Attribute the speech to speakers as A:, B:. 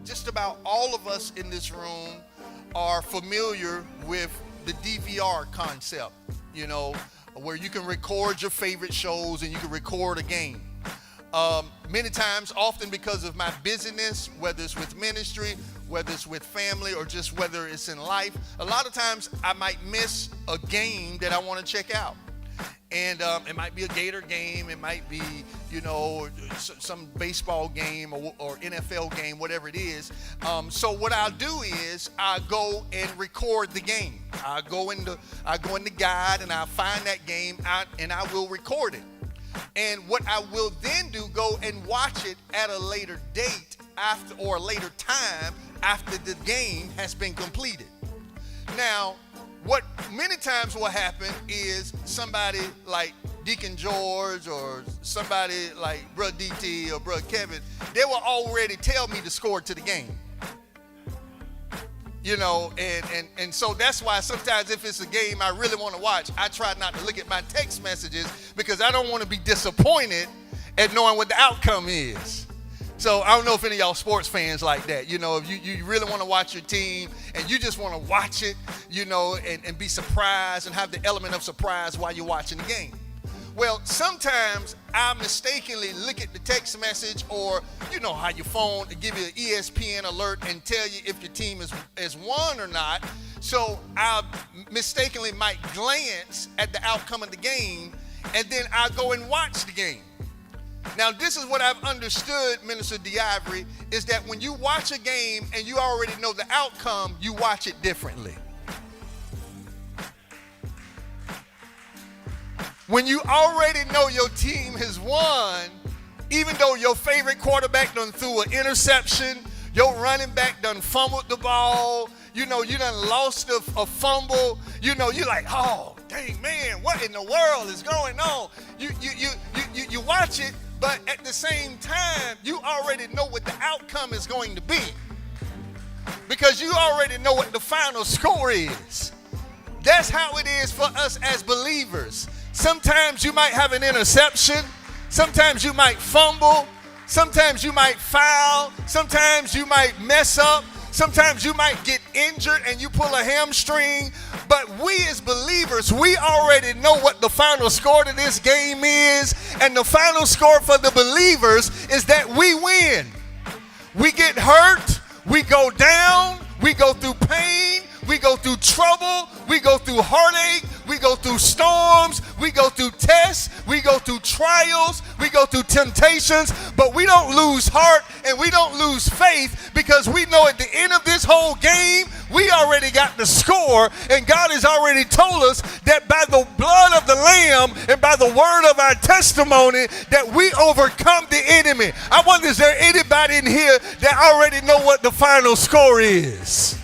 A: just about all of us in this room are familiar with the DVR concept, you know, where you can record your favorite shows and you can record a game. Many times, often because of my busyness, whether it's with ministry, whether it's with family, or just whether it's in life, a lot of times I might miss a game that I want to check out. And it might be a Gator game, it might be, you know, some baseball game or NFL game, whatever it is. So what I'll do is I go and record the game. I go in the guide and I find that game out and I will record it. And what I will then do, go and watch it at a later date after, or a later time after the game has been completed. Now, what many times will happen is somebody like Deacon George or somebody like Bruh DT or Bruh Kevin, they will already tell me the score to the game. You know, and so that's why sometimes if it's a game I really want to watch, I try not to look at my text messages because I don't want to be disappointed at knowing what the outcome is. So I don't know if any of y'all sports fans like that. You know, if you really want to watch your team and you just want to watch it, you know, and be surprised and have the element of surprise while you're watching the game. Well, sometimes I mistakenly look at the text message, or you know how your phone give you an ESPN alert and tell you if your team is won or not. So I mistakenly might glance at the outcome of the game, and then I go and watch the game. Now, this is what I've understood, Minister DeIvory, is that when you watch a game and you already know the outcome, you watch it differently. When you already know your team has won, even though your favorite quarterback done threw an interception, your running back done fumbled the ball, you know, you done lost a fumble, you know, you're like, oh, dang, man, what in the world is going on? You watch it, but at the same time, you already know what the outcome is going to be because you already know what the final score is. That's how it is for us as believers. Sometimes you might have an interception. Sometimes you might fumble. Sometimes you might foul. Sometimes you might mess up. Sometimes you might get injured and you pull a hamstring. But we as believers, we already know what the final score to this game is. And the final score for the believers is that we win. We get hurt. We go down. We go through pain. We go through trouble. We go through heartache. We go through storms. We go through tests. We go through trials. We go through temptations. But we don't lose heart and we don't lose faith because we know at the end of this whole game, we already got the score. And God has already told us that by the blood of the Lamb and by the word of our testimony that we overcome the enemy. I wonder, is there anybody in here that already know what the final score is?